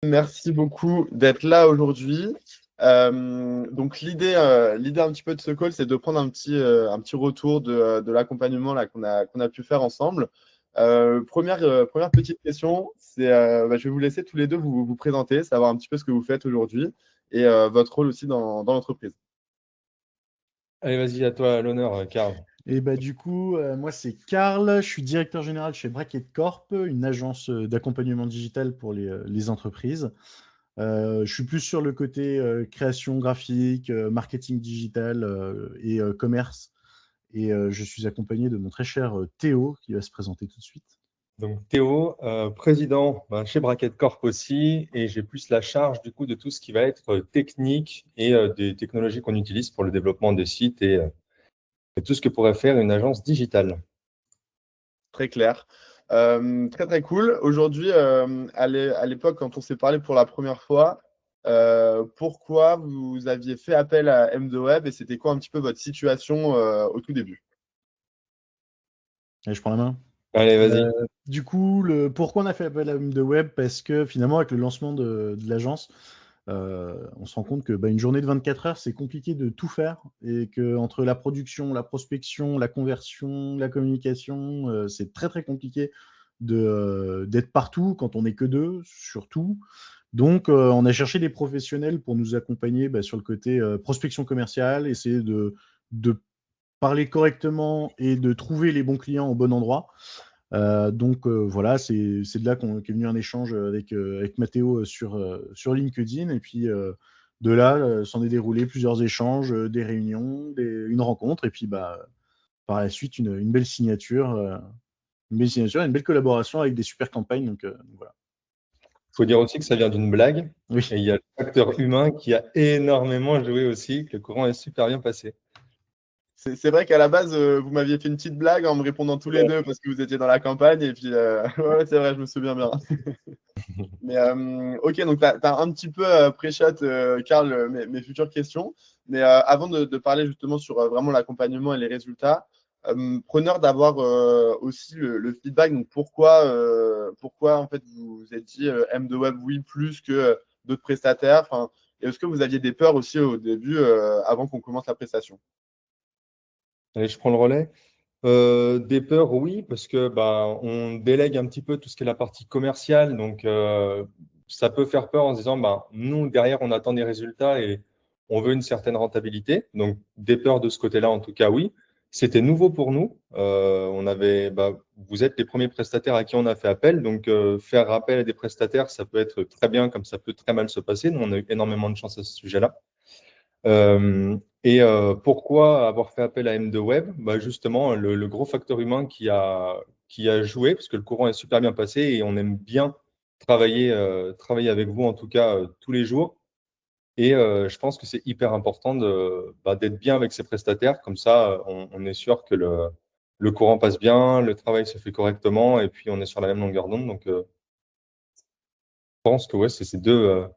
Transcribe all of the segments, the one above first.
Merci beaucoup d'être là aujourd'hui. Donc l'idée un petit peu de ce call, c'est de prendre un petit retour de l'accompagnement là qu'on a pu faire ensemble. Première petite question, je vais vous laisser tous les deux vous présenter, savoir un petit peu ce que vous faites aujourd'hui et votre rôle aussi dans l'entreprise. Allez, vas-y, à toi l'honneur, Karl. Et bah du coup, moi c'est Karl, je suis directeur général chez Bracket Corp, une agence d'accompagnement digital pour les entreprises. Je suis plus sur le côté création graphique, marketing digital et commerce. Et je suis accompagné de mon très cher Théo qui va se présenter tout de suite. Donc Théo, président chez Bracket Corp aussi, et j'ai plus la charge du coup de tout ce qui va être technique et des technologies qu'on utilise pour le développement des sites et tout ce que pourrait faire une agence digitale. Très clair. Très très cool. Aujourd'hui, à l'époque, quand on s'est parlé pour la première fois, pourquoi vous aviez fait appel à M2Web et c'était quoi un petit peu votre situation au tout début? Allez, je prends la main. Allez, vas-y. Du coup, pourquoi on a fait appel à M2Web? Parce que finalement, avec le lancement de l'agence, on se rend compte que une journée de 24 heures, c'est compliqué de tout faire et que entre la production, la prospection, la conversion, la communication, c'est très très compliqué d'être partout quand on n'est que deux, surtout. Donc, on a cherché des professionnels pour nous accompagner sur le côté prospection commerciale, essayer de parler correctement et de trouver les bons clients au bon endroit. Donc voilà, c'est de là qu'est venu un échange avec Mathéo sur LinkedIn. Et puis de là, s'en est déroulé plusieurs échanges, des réunions, une rencontre. Et puis par la suite, une belle signature, une belle collaboration avec des super campagnes. Donc voilà. Il faut dire aussi que ça vient d'une blague, Oui. et il y a le facteur humain qui a énormément joué aussi, que le courant est super bien passé. C'est vrai qu'à la base, vous m'aviez fait une petite blague en me répondant tous les deux parce que vous étiez dans la campagne. Et puis, ouais, c'est vrai, je me souviens bien. Mais ok, donc tu as un petit peu pré-shot, Karl, mes futures questions. Mais avant de parler justement sur vraiment l'accompagnement et les résultats, preneur d'avoir aussi le feedback. Donc pourquoi en fait vous vous êtes dit M2Web oui plus que d'autres prestataires. Enfin, et est-ce que vous aviez des peurs aussi au début avant qu'on commence la prestation? Allez, je prends le relais. Des peurs, oui, parce que on délègue un petit peu tout ce qui est la partie commerciale, donc ça peut faire peur en se disant nous derrière on attend des résultats et on veut une certaine rentabilité. Donc des peurs de ce côté-là en tout cas, oui. C'était nouveau pour nous. Vous êtes les premiers prestataires à qui on a fait appel, donc faire appel à des prestataires, ça peut être très bien comme ça peut très mal se passer. Nous on a eu énormément de chance à ce sujet-là. Pourquoi avoir fait appel à M2Web? Justement, le gros facteur humain qui a joué, parce que le courant est super bien passé et on aime bien travailler avec vous, en tout cas, tous les jours. Et je pense que c'est hyper important d'être bien avec ses prestataires. Comme ça, on est sûr que le courant passe bien, le travail se fait correctement et puis on est sur la même longueur d'onde. Donc, je pense que ouais, c'est ces deux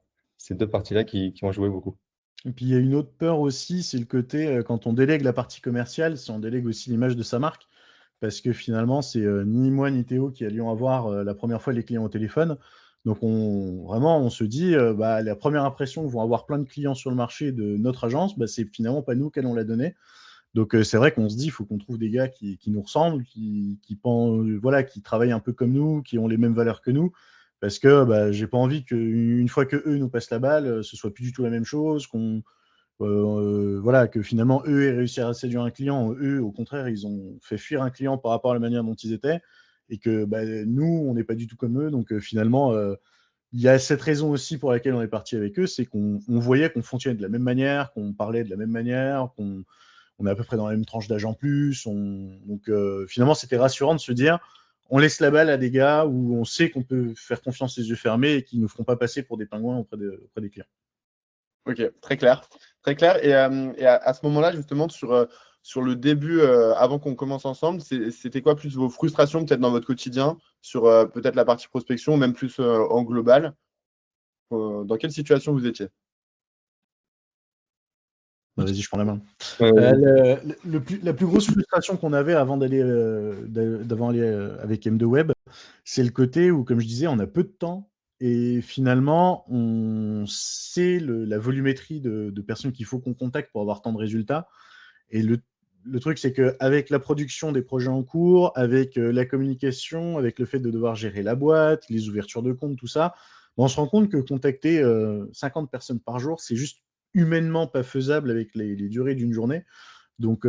parties-là qui ont joué beaucoup. Et puis il y a une autre peur aussi, c'est le côté quand on délègue la partie commerciale, si on délègue aussi l'image de sa marque, parce que finalement c'est ni moi ni Théo qui allions avoir la première fois les clients au téléphone. Donc on se dit la première impression que vont avoir plein de clients sur le marché de notre agence, c'est finalement pas nous qui allons la donner. Donc c'est vrai qu'on se dit il faut qu'on trouve des gars qui nous ressemblent, qui pensent, voilà, qui travaillent un peu comme nous, qui ont les mêmes valeurs que nous. Parce que j'ai pas envie qu'une fois que eux nous passent la balle, ce soit plus du tout la même chose, voilà, que finalement eux aient réussi à séduire un client, eux au contraire ils ont fait fuir un client par rapport à la manière dont ils étaient, et que nous on n'est pas du tout comme eux. Donc finalement il y a cette raison aussi pour laquelle on est parti avec eux, c'est qu'on voyait qu'on fonctionnait de la même manière, qu'on parlait de la même manière, qu'on est à peu près dans la même tranche d'âge en plus. Donc finalement c'était rassurant de se dire on laisse la balle à des gars où on sait qu'on peut faire confiance les yeux fermés et qui ne nous feront pas passer pour des pingouins auprès des clients. Ok, très clair. Très clair. Et à ce moment-là, justement, sur le début, avant qu'on commence ensemble, c'était quoi plus vos frustrations peut-être dans votre quotidien sur peut-être la partie prospection, même plus en global? Dans quelle situation vous étiez? Vas-y, je prends la main. Euh, La plus grosse frustration qu'on avait avant d'aller avec M2Web, c'est le côté où, comme je disais, on a peu de temps Et finalement, on sait la volumétrie de personnes qu'il faut qu'on contacte pour avoir tant de résultats. Et le truc, c'est qu'avec la production des projets en cours, avec la communication, avec le fait de devoir gérer la boîte, les ouvertures de compte, tout ça, on se rend compte que contacter 50 personnes par jour, c'est juste humainement pas faisable avec les durées d'une journée. Donc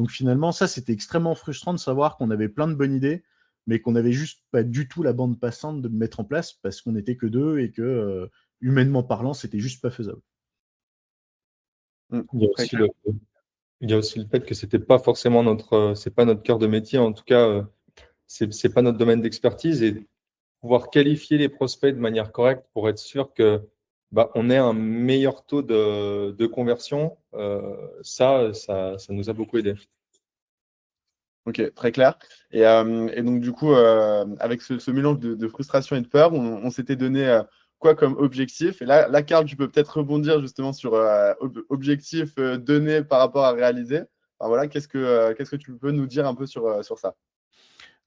finalement, ça, c'était extrêmement frustrant de savoir qu'on avait plein de bonnes idées, mais qu'on n'avait juste pas du tout la bande passante de mettre en place parce qu'on n'était que deux et que, humainement parlant, c'était juste pas faisable. Il y a aussi il y a aussi le fait que c'était pas forcément c'est pas notre cœur de métier, en tout cas, c'est pas notre domaine d'expertise, et pouvoir qualifier les prospects de manière correcte pour être sûr que on ait un meilleur taux de conversion, ça nous a beaucoup aidé. Ok, très clair. Et donc, du coup, avec ce mélange de frustration et de peur, on s'était donné quoi comme objectif? Et là, Karl, tu peux peut-être rebondir justement sur objectif donné par rapport à réaliser. Enfin, voilà, qu'est-ce que tu peux nous dire un peu sur ça?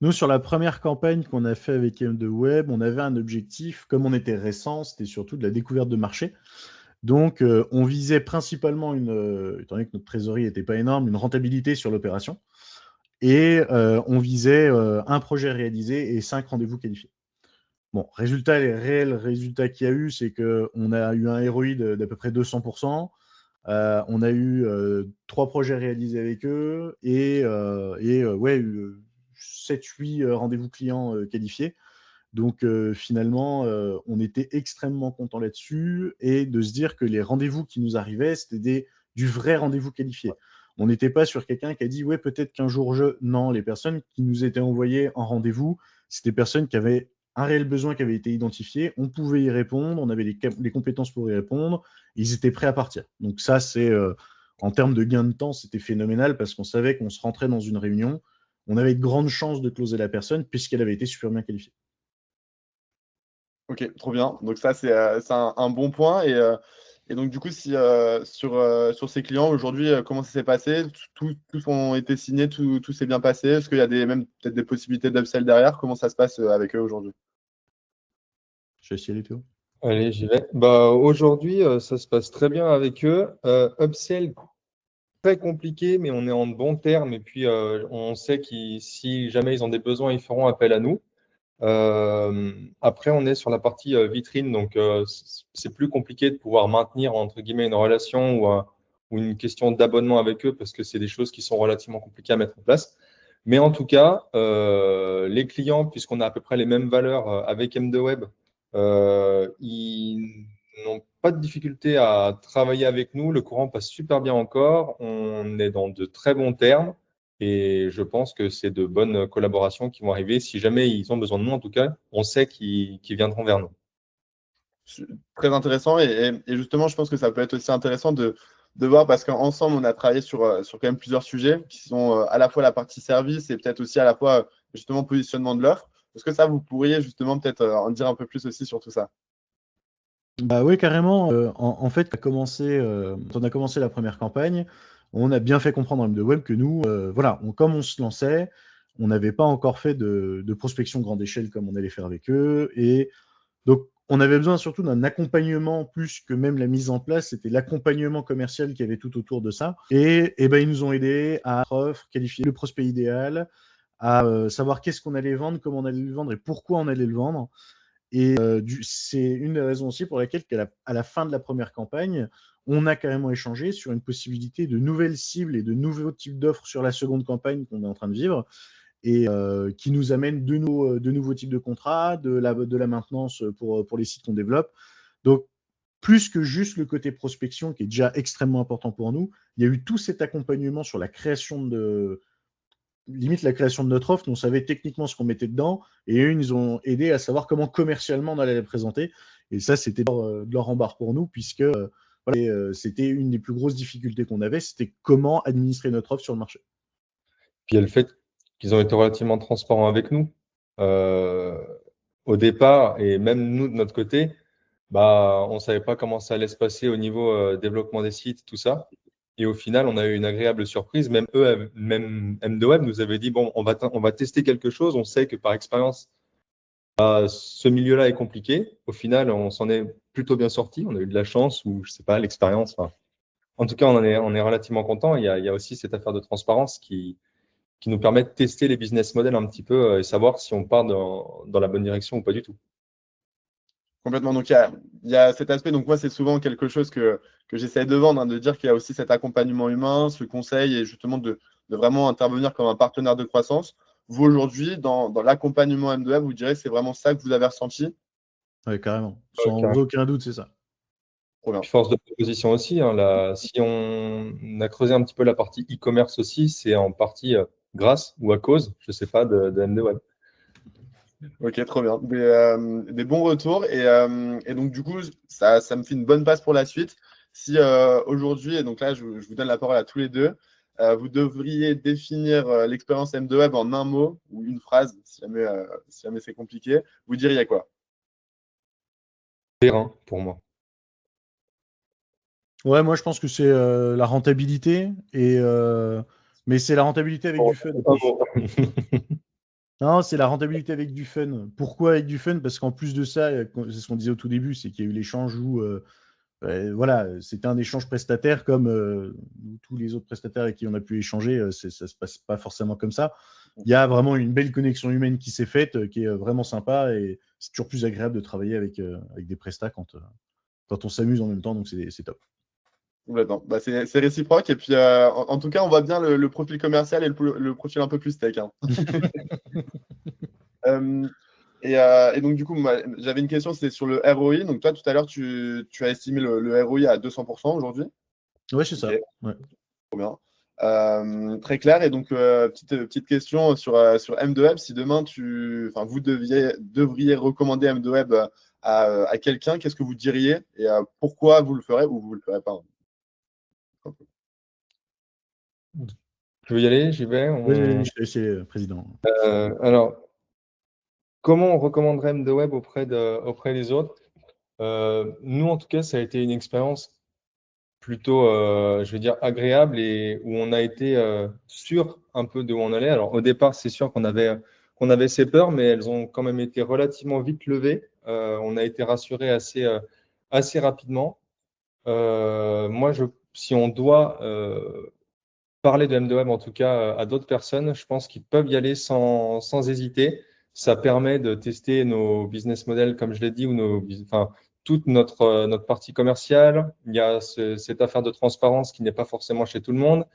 Nous, sur la première campagne qu'on a fait avec M2Web, on avait un objectif, comme on était récent, c'était surtout de la découverte de marché. Donc, on visait principalement, étant donné que notre trésorerie n'était pas énorme, une rentabilité sur l'opération. Et on visait un projet réalisé et 5 rendez-vous qualifiés. Bon, les réels résultats qu'il y a eu, c'est qu'on a eu un ROI d'à peu près 200%. On a eu 3 projets réalisés avec eux et 7-8 rendez-vous clients qualifiés. Donc finalement, on était extrêmement content là-dessus et de se dire que les rendez-vous qui nous arrivaient, c'était du vrai rendez-vous qualifié. On n'était pas sur quelqu'un qui a dit ouais, peut-être qu'un jour je. Non, les personnes qui nous étaient envoyées en rendez-vous, c'était des personnes qui avaient un réel besoin qui avait été identifié. On pouvait y répondre, on avait les compétences pour y répondre, ils étaient prêts à partir. Donc ça, c'est en termes de gain de temps, c'était phénoménal parce qu'on savait qu'on se rentrait dans une réunion, on avait de grandes chances de closer la personne puisqu'elle avait été super bien qualifiée. Ok, trop bien. Donc ça, c'est un bon point. Et donc, du coup, si, sur ces clients, aujourd'hui, comment ça s'est passé? Tous ont été signés, tout s'est bien passé? Est-ce qu'il y a même peut-être des possibilités d'upsell derrière? Comment ça se passe avec eux aujourd'hui? Je vais essayer les Théo. Allez, j'y vais. Aujourd'hui, ça se passe très bien avec eux. Upsell, très compliqué, mais on est en bons termes. Et puis, on sait que si jamais ils ont des besoins, ils feront appel à nous. Après, on est sur la partie vitrine, donc c'est plus compliqué de pouvoir maintenir entre guillemets une relation ou une question d'abonnement avec eux parce que c'est des choses qui sont relativement compliquées à mettre en place. Mais en tout cas, les clients, puisqu'on a à peu près les mêmes valeurs avec M2Web, ils n'ont pas de difficulté à travailler avec nous. Le courant passe super bien encore. On est dans de très bons termes. Et je pense que c'est de bonnes collaborations qui vont arriver. Si jamais ils ont besoin de nous, en tout cas, on sait qu'ils viendront vers nous. Très intéressant. Et justement, je pense que ça peut être aussi intéressant de voir parce qu'ensemble, on a travaillé sur quand même plusieurs sujets qui sont à la fois la partie service et peut-être aussi à la fois justement positionnement de l'offre. Est-ce que ça, vous pourriez justement peut-être en dire un peu plus aussi sur tout ça? Bah oui, carrément. En fait, quand on a commencé la première campagne, on a bien fait comprendre à M2Web que nous, voilà, comme on se lançait, on n'avait pas encore fait de prospection grande échelle comme on allait faire avec eux. Et donc, on avait besoin surtout d'un accompagnement plus que même la mise en place. C'était l'accompagnement commercial qui avait tout autour de ça. Et ben, ils nous ont aidés à qualifier le prospect idéal, à savoir qu'est-ce qu'on allait vendre, comment on allait le vendre et pourquoi on allait le vendre. Et c'est une des raisons aussi pour laquelle à la fin de la première campagne, on a carrément échangé sur une possibilité de nouvelles cibles et de nouveaux types d'offres sur la seconde campagne qu'on est en train de vivre et qui nous amène de nouveaux types de contrats, de la maintenance pour les sites qu'on développe. Donc, plus que juste le côté prospection qui est déjà extrêmement important pour nous, il y a eu tout cet accompagnement sur la création limite la création de notre offre, nous on savait techniquement ce qu'on mettait dedans, et eux, ils nous ont aidé à savoir comment commercialement on allait la présenter. Et ça, c'était de leur embarras pour nous, puisque c'était une des plus grosses difficultés qu'on avait, c'était comment administrer notre offre sur le marché. Puis il y a le fait qu'ils ont été relativement transparents avec nous au départ, et même nous de notre côté, on ne savait pas comment ça allait se passer au niveau développement des sites, tout ça. Et au final, on a eu une agréable surprise. Même eux, même M2Web nous avait dit, bon, on va tester quelque chose. On sait que par expérience, Ce milieu-là est compliqué. Au final, on s'en est plutôt bien sorti. On a eu de la chance ou, je sais pas, l'expérience. Enfin, en tout cas, on est relativement content. Il y a aussi cette affaire de transparence qui nous permet de tester les business models un petit peu et savoir si on part dans la bonne direction ou pas du tout. Complètement. Donc, il y a cet aspect. Donc, moi, c'est souvent quelque chose que j'essaie de vendre, hein, de dire qu'il y a aussi cet accompagnement humain, ce conseil et justement de vraiment intervenir comme un partenaire de croissance. Vous, aujourd'hui, dans l'accompagnement M2A, vous direz que c'est vraiment ça que vous avez ressenti? Ouais, carrément. Sans Carrément. aucun doute, c'est ça. Trop bien. Puis force de proposition aussi. Hein, si on a creusé un petit peu la partie e-commerce aussi, c'est en partie grâce ou à cause, je sais pas, de M2Web. Ok, trop bien. Des bons retours. Et donc, du coup, ça me fait une bonne passe pour la suite. Si aujourd'hui, et donc là, je vous donne la parole à tous les deux, vous devriez définir l'expérience M2Web en un mot ou une phrase, si jamais c'est compliqué, vous diriez quoi? Terrain pour moi. Ouais, moi je pense que c'est la rentabilité mais c'est la rentabilité avec du fun. Un mot. Non, c'est la rentabilité avec du fun. Pourquoi avec du fun? Parce qu'en plus de ça, c'est ce qu'on disait au tout début, c'est qu'il y a eu l'échange où voilà, c'était un échange prestataire comme tous les autres prestataires avec qui on a pu échanger, ça se passe pas forcément comme ça. Il y a vraiment une belle connexion humaine qui s'est faite, qui est vraiment sympa et c'est toujours plus agréable de travailler avec des prestats quand on s'amuse en même temps, donc c'est top. Complètement. Bah, c'est réciproque. Et puis, en tout cas, on voit bien le profil commercial et le profil un peu plus tech, hein. Euh, et donc, du coup, j'avais une question, c'était sur le ROI. Donc, toi, tout à l'heure, tu as estimé le ROI à 200% aujourd'hui. Ouais, c'est Ok, ça. Ouais. trop bien. Très clair. Et donc, petite question sur M2Web. Si demain, enfin, vous devriez recommander M2Web à quelqu'un, qu'est-ce que vous diriez et pourquoi vous le ferez ou vous le ferez pas? Je veux y aller, j'y vais. Vas-y, je te laisse, président. Alors, comment on recommanderait M2Web auprès des autres? Nous, en tout cas, ça a été une expérience plutôt, je vais dire, agréable et où on a été sûr un peu de où on allait. Alors, au départ, c'est sûr qu'on avait ces peurs, mais elles ont quand même été relativement vite levées. On a été rassurés assez rapidement. Moi, si on doit parler de M2M, en tout cas, à d'autres personnes, je pense qu'ils peuvent y aller sans hésiter. Ça permet de tester nos business models, comme je l'ai dit, ou enfin, toute notre partie commerciale. Il y a cette affaire de transparence qui n'est pas forcément chez tout le monde.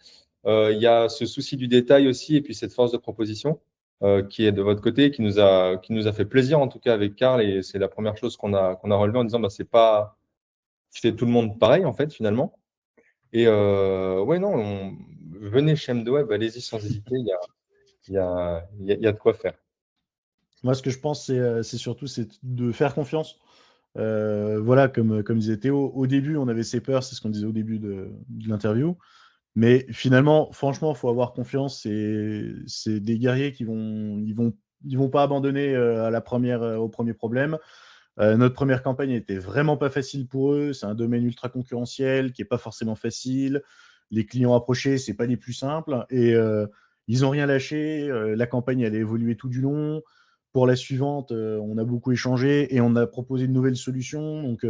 Il y a ce souci du détail aussi, et puis cette force de proposition qui est de votre côté, qui nous a fait plaisir, en tout cas, avec Karl. Et c'est la première chose qu'on a relevé en disant, bah, c'est pas chez tout le monde pareil, en fait, finalement. Et ouais, non, venez chez M2Web, allez-y sans hésiter, il y a de quoi faire. Moi, ce que je pense, c'est surtout c'est de faire confiance. Voilà, comme disait Théo, au début, on avait ses peurs, c'est ce qu'on disait au début de l'interview. Mais finalement, franchement, il faut avoir confiance. C'est des guerriers ils vont pas abandonner au premier problème. Notre première campagne était vraiment pas facile pour eux. C'est un domaine ultra concurrentiel qui est pas forcément facile. Les clients approchés, c'est pas les plus simples. Et ils ont rien lâché. La campagne, elle a évolué tout du long. Pour la suivante, on a beaucoup échangé et on a proposé de nouvelles solutions. Donc,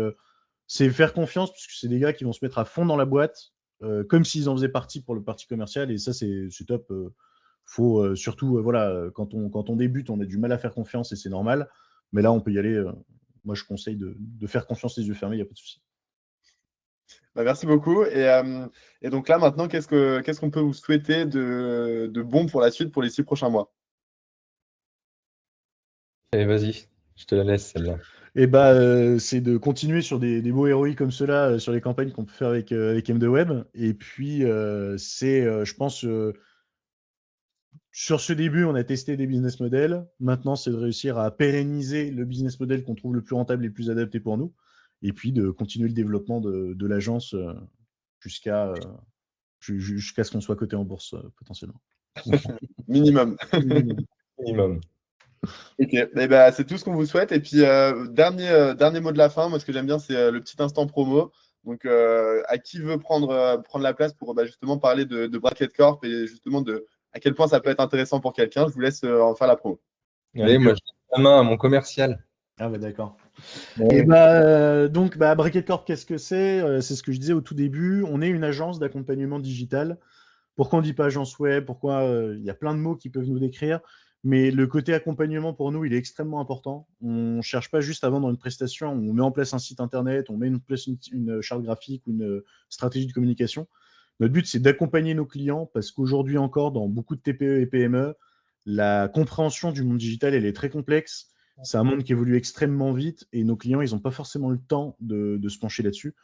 c'est faire confiance parce que c'est des gars qui vont se mettre à fond dans la boîte, comme s'ils en faisaient partie pour le parti commercial. Et ça, c'est top. Faut surtout, voilà, quand on débute, on a du mal à faire confiance et c'est normal. Mais là, on peut y aller. Moi, je conseille de faire confiance les yeux fermés, il n'y a pas de souci. Bah, merci beaucoup. Et donc là, maintenant, qu'est-ce qu'on peut vous souhaiter de bon pour la suite, pour les 6 prochains mois? Allez, vas-y, je te la laisse celle-là. Et bah, c'est de continuer sur des beaux héroïques comme ceux-là, sur les campagnes qu'on peut faire avec M2Web. Et puis, je pense, sur ce début, on a testé des business models. Maintenant, c'est de réussir à pérenniser le business model qu'on trouve le plus rentable et le plus adapté pour nous. Et puis, de continuer le développement de l'agence jusqu'à ce qu'on soit coté en bourse potentiellement. Minimum. Minimum. Ok, eh ben, c'est tout ce qu'on vous souhaite. Et puis, dernier mot de la fin, moi, ce que j'aime bien, c'est le petit instant promo. Donc, à qui veut prendre la place pour justement parler de Bracket Corp et justement à quel point ça peut être intéressant pour quelqu'un, je vous laisse en faire la promo. Allez, moi, la main à mon commercial. Ah bah d'accord. Ouais. Et donc Bracket Corp, qu'est-ce que c'est? C'est ce que je disais au tout début. On est une agence d'accompagnement digital. Pourquoi on dit pas agence web? Pourquoi il y a plein de mots qui peuvent nous décrire, mais le côté accompagnement pour nous, il est extrêmement important. On cherche pas juste à vendre une prestation, on met en place un site internet, on met en place une charte graphique ou une stratégie de communication. Notre but, c'est d'accompagner nos clients parce qu'aujourd'hui encore, dans beaucoup de TPE et PME, la compréhension du monde digital, elle est très complexe. C'est un monde qui évolue extrêmement vite et nos clients, ils n'ont pas forcément le temps de se pencher là-dessus.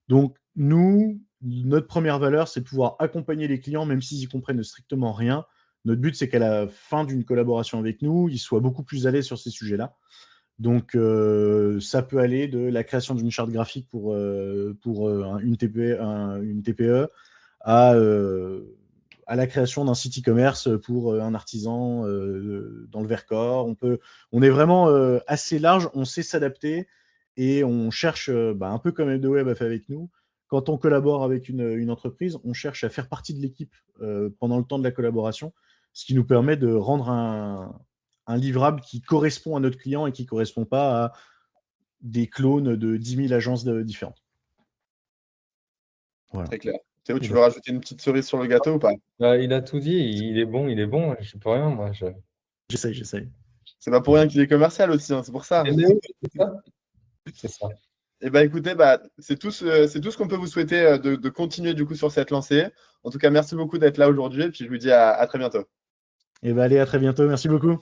Donc, nous, notre première valeur, c'est de pouvoir accompagner les clients, même s'ils y comprennent strictement rien. Notre but, c'est qu'à la fin d'une collaboration avec nous, ils soient beaucoup plus à l'aise sur ces sujets-là. Donc, ça peut aller de la création d'une charte graphique pour une TPE à la création d'un site e-commerce pour un artisan dans le Vercors. On est vraiment assez large, on sait s'adapter et on cherche, un peu comme MDWeb a fait avec nous, quand on collabore avec une entreprise, on cherche à faire partie de l'équipe pendant le temps de la collaboration, ce qui nous permet de rendre un livrable qui correspond à notre client et qui ne correspond pas à des clones de 10 000 agences différentes. Voilà. Très clair. Théo, tu veux rajouter une petite cerise sur le gâteau ou pas? Il a tout dit, il est bon, je peux rien, moi. J'essaye. C'est pas pour rien qu'il est commercial aussi, hein, c'est pour ça. C'est ça. Et écoutez, c'est tout ce qu'on peut vous souhaiter de continuer du coup sur cette lancée. En tout cas, merci beaucoup d'être là aujourd'hui et puis je vous dis à très bientôt. Et allez, à très bientôt. Merci beaucoup.